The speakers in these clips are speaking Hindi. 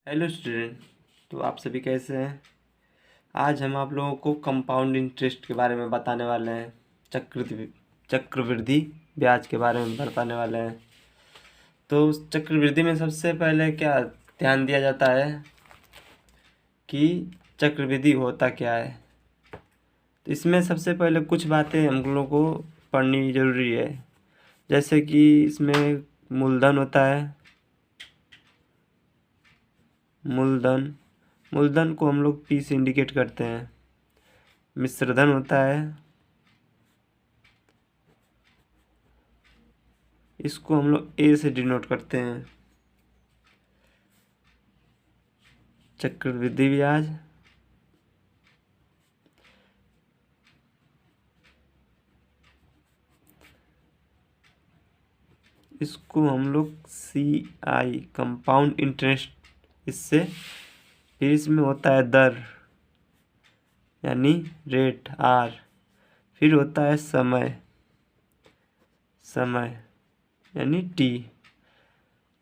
Hello student. तो आप सभी कैसे हैं? आज हम आप लोगों को कंपाउंड इंटरेस्ट के बारे में बताने वाले हैं। चक्रवृद्धि ब्याज के बारे में बताने वाले हैं। तो उस चक्रवृद्धि में सबसे पहले क्या ध्यान दिया जाता है कि चक्रवृद्धि होता क्या है। तो इसमें सबसे पहले कुछ बातें हम लोगों को पढ़नी ज़रूरी है। जैसे कि इसमें मूलधन होता है। मूलधन को हम लोग पी से इंडिकेट करते हैं। मिश्रधन होता है, इसको हम लोग ए से डिनोट करते हैं। चक्रवृद्धि ब्याज, इसको हम लोग सी आई कंपाउंड इंटरेस्ट, इससे फिर इसमें होता है दर यानी रेट आर, फिर होता है समय यानी टी।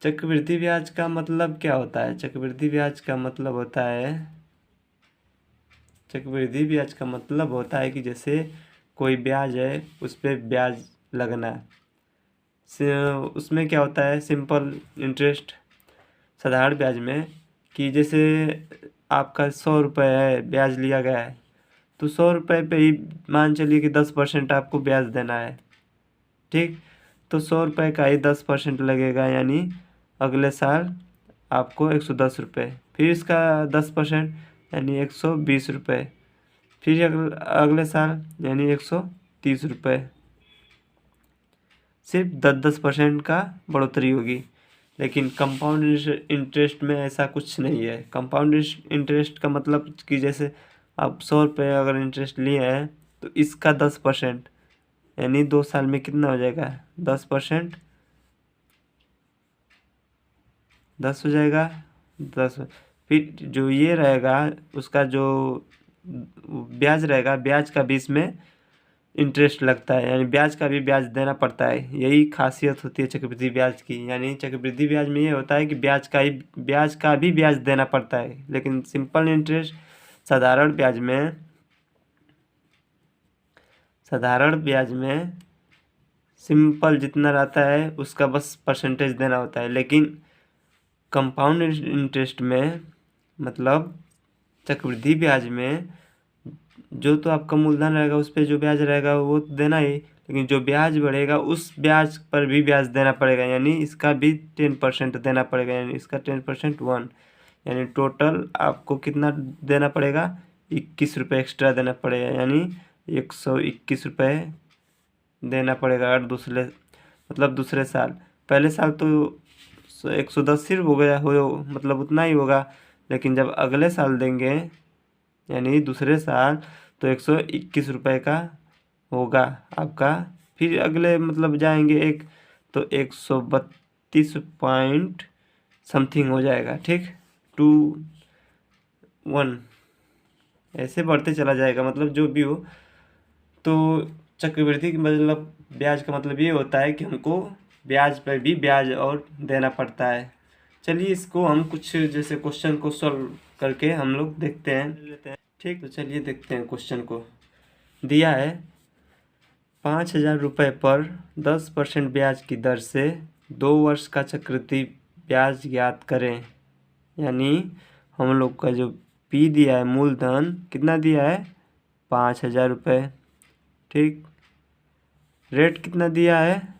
चक्रवृद्धि ब्याज का मतलब क्या होता है? चक्रवृद्धि ब्याज का मतलब होता है कि जैसे कोई ब्याज है उस पर ब्याज लगना। उसमें क्या होता है, सिंपल इंटरेस्ट साधारण ब्याज में कि जैसे आपका 100 रुपये है, ब्याज लिया गया है, तो 100 रुपये पे ही मान चलिए कि 10% आपको ब्याज देना है। ठीक, तो 100 रुपये का ही 10% लगेगा, यानी अगले साल आपको 110 रुपये, फिर इसका 10% यानी 120 रुपये, फिर अगले साल यानी 130 रुपये। सिर्फ 10% का बढ़ोतरी होगी। लेकिन कंपाउंड इंटरेस्ट में ऐसा कुछ नहीं है। कंपाउंड इंटरेस्ट का मतलब कि जैसे आप 100 रुपये अगर इंटरेस्ट लिए हैं तो इसका 10% यानी 2 साल में कितना हो जाएगा? 10%, 10 हो जाएगा। 10, फिर जो ये रहेगा उसका जो ब्याज रहेगा, ब्याज का भी इसमें इंटरेस्ट लगता है, यानी ब्याज का भी ब्याज देना पड़ता है। यही खासियत होती है चक्रवृद्धि ब्याज की। यानी चक्रवृद्धि ब्याज में ये होता है कि ब्याज का भी ब्याज देना पड़ता है। लेकिन सिंपल इंटरेस्ट साधारण ब्याज में सिंपल जितना रहता है उसका बस परसेंटेज देना होता है। लेकिन कंपाउंड इंटरेस्ट में मतलब चक्रवृद्धि ब्याज में जो तो आपका मूलधन रहेगा उस पर जो ब्याज रहेगा वो तो देना ही, लेकिन जो ब्याज बढ़ेगा उस ब्याज पर भी ब्याज देना पड़ेगा, यानी इसका भी 10% देना पड़ेगा, यानी इसका 10% 1, यानी टोटल आपको कितना देना पड़ेगा? 21 रुपये एक्स्ट्रा देना पड़ेगा, यानी 121 रुपये देना पड़ेगा। और दूसरे साल, पहले साल तो 110 सिर्फ हो गया हो, मतलब उतना ही होगा। लेकिन जब अगले साल देंगे यानी दूसरे साल, तो 121 रुपये का होगा आपका। फिर अगले मतलब जाएंगे तो 132 पॉइंट समथिंग हो जाएगा। ठीक, 2 1 ऐसे बढ़ते चला जाएगा, मतलब जो भी हो। तो चक्रवृद्धि की मतलब ब्याज का मतलब ये होता है कि हमको ब्याज पर भी ब्याज और देना पड़ता है। चलिए इसको हम कुछ जैसे क्वेश्चन को सॉल्व करके हम लोग देखते हैं। ठीक, तो चलिए देखते हैं क्वेश्चन को। दिया है 5,000 रुपये पर 10% ब्याज की दर से 2 वर्ष का चक्रवृद्धि ब्याज ज्ञात करें। यानी हम लोग का जो पी दिया है, मूलधन कितना दिया है? 5,000 रुपये। ठीक, रेट कितना दिया है?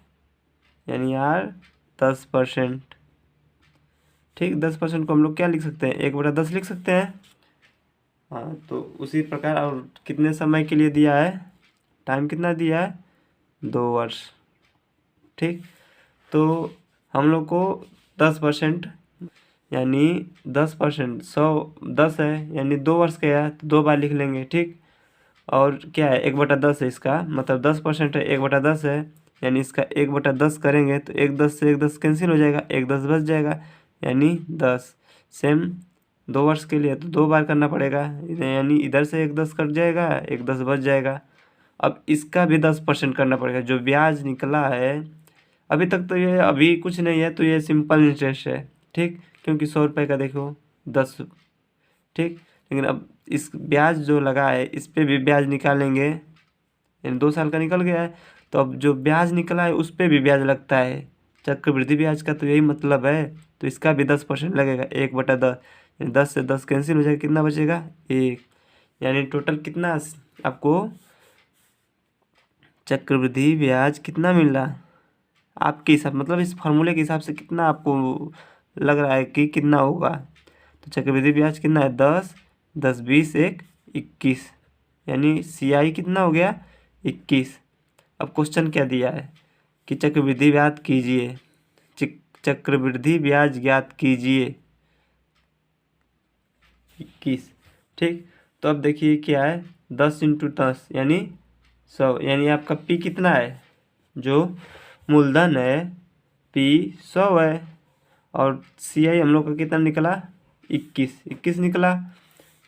यानी यार 10%। ठीक, 10% को हम लोग क्या लिख सकते हैं? 1/10 लिख सकते हैं। हाँ, तो उसी प्रकार और कितने समय के लिए दिया है? टाइम कितना दिया है? 2 वर्ष। ठीक, तो हम लोग को 10% यानी 10%, 110 है, यानी 2 वर्ष का है तो 2 बार लिख लेंगे। ठीक, और क्या है? 1/10 है, इसका मतलब 10% है, 1/10 है, यानी इसका 1/10 करेंगे तो 1/10 से 1/10 कैंसिल हो जाएगा, 1/10 बच जाएगा, यानी 10। सेम 2 वर्ष के लिए तो 2 बार करना पड़ेगा, यानी इधर से 1/10 कट जाएगा, 1/10 बच जाएगा। अब इसका भी 10% करना पड़ेगा। जो ब्याज निकला है अभी तक तो ये अभी कुछ नहीं है, तो ये सिंपल इंटरेस्ट है। ठीक, क्योंकि 100 रुपये का देखो 10। ठीक, लेकिन अब इस ब्याज जो लगा है इस पे भी ब्याज निकालेंगे, यानी 2 साल का निकल गया है, तो अब जो ब्याज निकला है उस पे भी ब्याज लगता है। चक्रवृद्धि ब्याज का तो यही मतलब है, तो इसका भी 10% लगेगा, 1/10। यानी 10 से 10 कैंसिल हो जाएगा, कितना बचेगा 1। यानी टोटल कितना आपको चक्रवृद्धि ब्याज कितना मिल रहा आपके हिसाब, मतलब इस फॉर्मूले के हिसाब से कितना आपको लग रहा है कि कितना होगा। तो चक्रवृद्धि ब्याज कितना है 10, 10 20 1 21, यानी CI कितना हो गया 21। अब क्वेश्चन क्या दिया है कि चक्रवृद्धि ब्याज कीजिए, चक्रवृद्धि ब्याज ज्ञात कीजिए 21। ठीक, तो अब देखिए क्या है 10 × 10 यानी 100, यानी आपका P कितना है, जो मूलधन है P 100 है, और CI हम लोग का कितना निकला 21 निकला।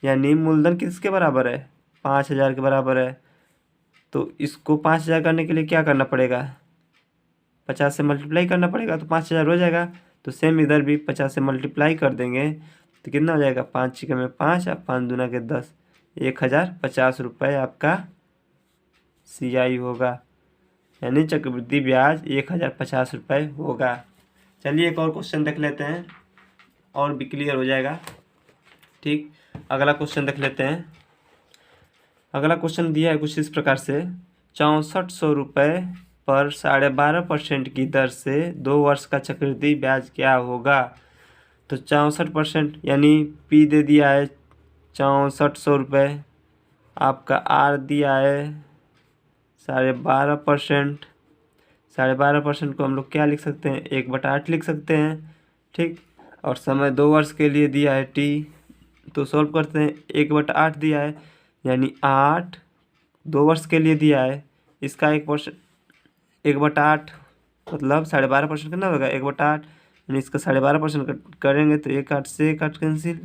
यानी मूलधन किसके बराबर है 5000 के बराबर है। तो इसको 5000 करने के लिए क्या करना पड़ेगा 50 से मल्टीप्लाई करना पड़ेगा, तो 5000 हो जाएगा। तो सेम इधर भी 50 से मल्टीप्लाई कर देंगे तो कितना हो जाएगा 5 × 6 = 5 और 5 दूना के 10, 1050 रुपये आपका CI होगा, यानी चक्रवृद्धि ब्याज 1050 रुपये होगा। चलिए एक और क्वेश्चन देख लेते हैं और भी क्लियर हो जाएगा। ठीक, अगला क्वेश्चन देख लेते हैं। अगला क्वेश्चन दिया है कुछ इस प्रकार से, 6400 रुपये पर 12.5% की दर से 2 वर्ष का चक्रवृद्धि ब्याज क्या होगा। तो 64% यानी P दे दिया है 6400 रुपये, आपका R दिया है 12.5%। 12.5% को हम लोग क्या लिख सकते हैं 1/8 लिख सकते हैं। ठीक, और समय 2 वर्ष के लिए दिया है T, तो सॉल्व करते हैं 1/8 दिया है, यानी 8 2 वर्ष के लिए दिया है, इसका 1%, 1/8 मतलब 12.5% कितना होगा 1/8, यानी इसका 12.5% करेंगे तो 1 8 से 1 8 कैंसिल,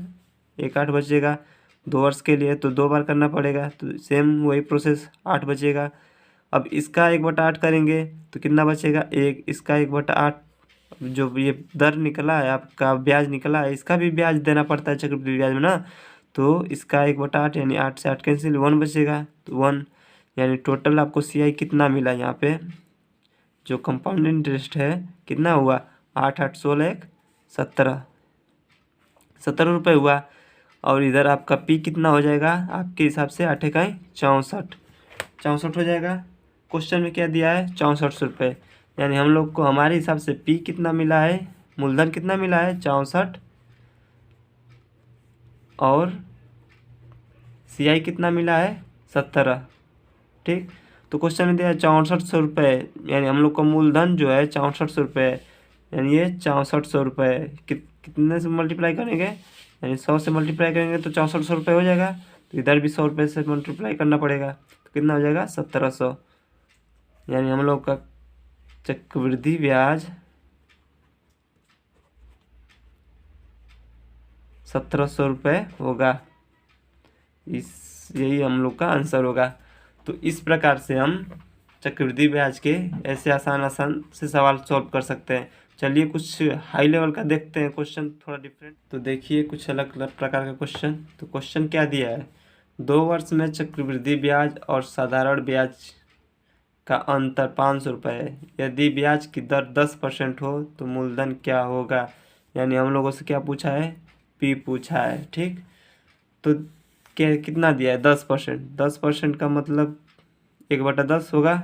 1 8 बचेगा। 2 वर्ष के लिए तो 2 बार करना पड़ेगा, तो सेम वही प्रोसेस 8 बचेगा। अब इसका 1/8 करेंगे तो कितना बचेगा 1, इसका 1/8, जो ये दर निकला है आपका ब्याज निकला है इसका भी ब्याज देना पड़ता है चक्रवृद्धि ब्याज में ना, तो इसका 1/8 यानी 8 से 8 कैंसिल 1 बचेगा, तो 1। यानी टोटल आपको CI कितना मिला यहाँ पे, जो कंपाउंड इंटरेस्ट है कितना हुआ 8 8 16 1 17 रुपये हुआ। और इधर आपका P कितना हो जाएगा आपके हिसाब से 8 × 64 हो जाएगा। क्वेश्चन में क्या दिया है 6400 रुपये, यानी हम लोग को हमारे हिसाब से P कितना मिला है, मूलधन कितना मिला है 64, और CI कितना मिला है 17। ठीक, तो क्वेश्चन में दिया है 6400 रुपये, यानी हम लोग का मूलधन जो है 6400 रुपये, यानी ये 6400 रुपये कितने से मल्टीप्लाई करेंगे, यानी 100 से मल्टीप्लाई करेंगे तो 6400 रुपये हो जाएगा, तो इधर भी 100 रुपये से मल्टीप्लाई करना पड़ेगा, तो कितना हो जाएगा 1700। यानी हम लोग का चक्रवृद्धि ब्याज 1700 रुपये होगा, यही हम लोग का आंसर होगा। तो इस प्रकार से हम चक्रवृद्धि ब्याज के ऐसे आसान से सवाल सॉल्व कर सकते हैं। चलिए कुछ हाई लेवल का देखते हैं क्वेश्चन, थोड़ा डिफरेंट। तो देखिए कुछ अलग अलग प्रकार का क्वेश्चन। तो क्वेश्चन क्या दिया है, 2 वर्ष में चक्रवृद्धि ब्याज और साधारण ब्याज का अंतर 500 रुपये है। यदि ब्याज की दर 10% हो तो मूलधन क्या होगा। यानी हम लोगों से क्या पूछा है P पूछा है। ठीक, तो क्या कितना दिया है 10%, 10% का मतलब 1/10 होगा,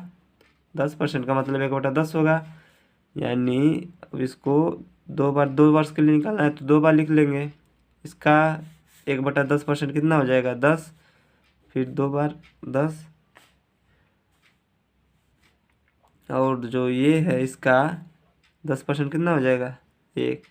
10% का मतलब 1/10 होगा। यानी अब इसको 2 वर्ष के लिए निकालना है तो 2 बार लिख लेंगे। इसका 1/10% कितना हो जाएगा 10, फिर 2 बार 10, और जो ये है इसका 10% कितना हो जाएगा 1।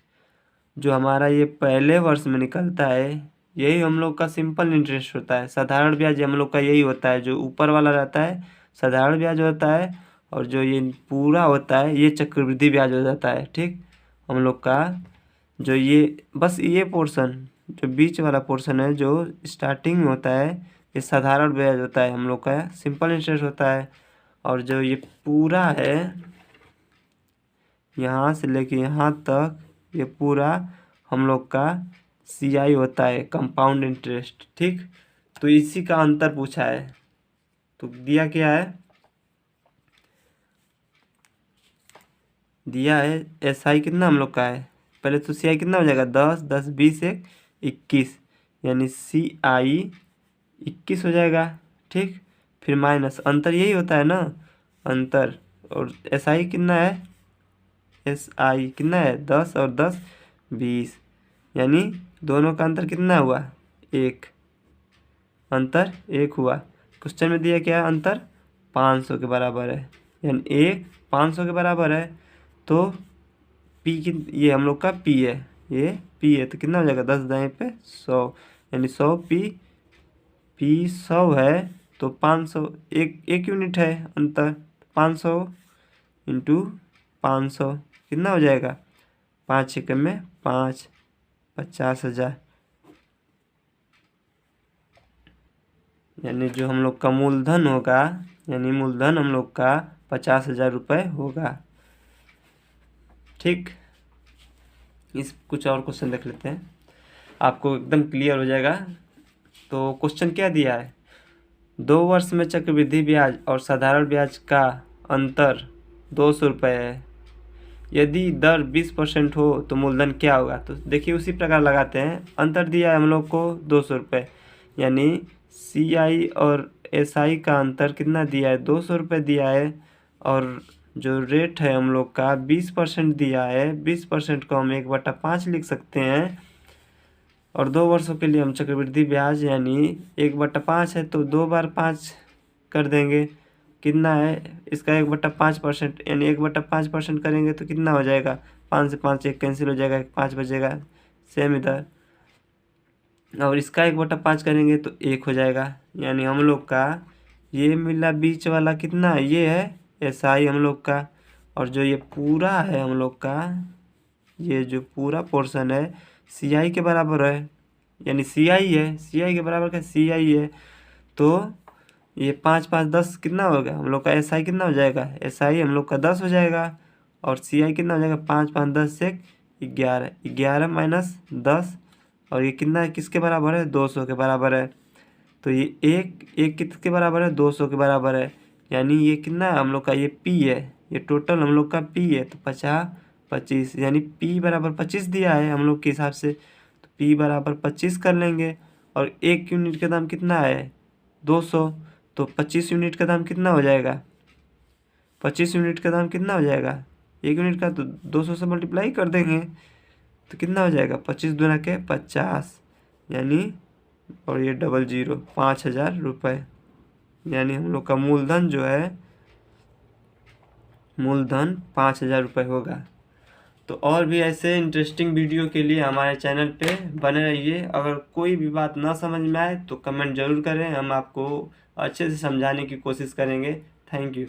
जो हमारा ये पहले वर्ष में निकलता है यही हम लोग का सिंपल इंटरेस्ट होता है। साधारण ब्याज हम लोग का यही होता है, जो ऊपर वाला रहता है साधारण ब्याज होता है, और जो ये पूरा होता है ये चक्रवृद्धि ब्याज हो जाता है। ठीक, हम लोग का जो ये बस ये पोर्शन जो बीच वाला पोर्शन है जो स्टार्टिंग में होता है ये साधारण ब्याज होता है, हम लोग का सिंपल इंटरेस्ट होता है। और जो ये पूरा है यहाँ से लेके यहाँ तक ये पूरा हम लोग का CI होता है कंपाउंड इंटरेस्ट। ठीक, तो इसी का अंतर पूछा है। तो दिया क्या है, दिया है SI कितना हम लोग का है, पहले तो CI कितना हो जाएगा, 10 10 20 1 21, यानी CI 21 हो जाएगा। ठीक, फिर माइनस अंतर यही होता है ना, अंतर, और SI कितना है, SI कितना है 10 और 10 20, यानी दोनों का अंतर कितना हुआ, 1, अंतर 1 हुआ। क्वेश्चन में दिया क्या है, अंतर 500 के बराबर है, यानी 1 500 के बराबर है। तो P की, ये हम लोग का P है, ये P है, तो कितना हो जाएगा, 10 दाएँ पे 100, यानी 100 P 100 है, तो 500 एक यूनिट है अंतर, 500 इंटू 500 कितना हो जाएगा, 5 छक्के में 5, 50,000, यानी जो हम लोग का मूलधन होगा, यानी मूलधन हम लोग का 50,000 रुपये होगा। ठीक, इस कुछ और क्वेश्चन देख लेते हैं, आपको एकदम क्लियर हो जाएगा। तो क्वेश्चन क्या दिया है, 2 वर्ष में चक्रवृद्धि ब्याज और साधारण ब्याज का अंतर 200 रुपये है। यदि दर 20% हो तो मूलधन क्या होगा। तो देखिए उसी प्रकार लगाते हैं, अंतर दिया है हम लोग को 200 रुपये, यानी CI और SI का अंतर कितना दिया है, 200 रुपये दिया है, और जो रेट है हम लोग का 20% दिया है, 20% को हम 1/5 लिख सकते हैं, और 2 वर्षों के लिए हम चक्रवृद्धि ब्याज यानी 1/5 है, तो 2 बार 5 कर देंगे, कितना है इसका 1/5%, यानी 1/5% करेंगे तो कितना हो जाएगा, 5 से 5 1 कैंसिल हो जाएगा, 5 बचेगा, सेम इधर, और इसका 1/5 करेंगे तो 1 हो जाएगा। यानी हम लोग का ये मिला बीच वाला कितना, ये है SI हम लोग का, और जो ये पूरा है हम लोग का, ये जो पूरा पोर्शन है CI के बराबर है, यानी CI है, CI के बराबर का CI है, तो ये 5 5 10 कितना होगा, हम लोग का SI कितना हो जाएगा, SI हम लोग का 10 हो जाएगा, और CI कितना हो जाएगा, 5 5 10 से 11, 11 माइनस 10, और ये कितना है, किसके बराबर है, 200 के बराबर है। तो ये एक किसके बराबर है, 200 के बराबर है, यानी ये कितना है हम लोग का, ये P है, ये टोटल हम लोग का P है, तो 50 25, यानी P बराबर 25 दिया है हम लोग के हिसाब से, तो P बराबर 25 कर लेंगे, और 1 यूनिट का दाम कितना है, 200, तो 25 यूनिट का दाम कितना हो जाएगा, 25 यूनिट का दाम कितना हो जाएगा, 1 यूनिट का तो 200 से मल्टीप्लाई कर देंगे, तो कितना हो जाएगा, 25 दूना के 50, यानी, और ये 00 5,000 रुपये, यानी हम लोग का मूलधन जो है, मूलधन 5,000 रुपये होगा। तो और भी ऐसे इंटरेस्टिंग वीडियो के लिए हमारे चैनल पे बने रहिए। अगर कोई भी बात ना समझ में आए तो कमेंट ज़रूर करें, हम आपको अच्छे से समझाने की कोशिश करेंगे। Thank you.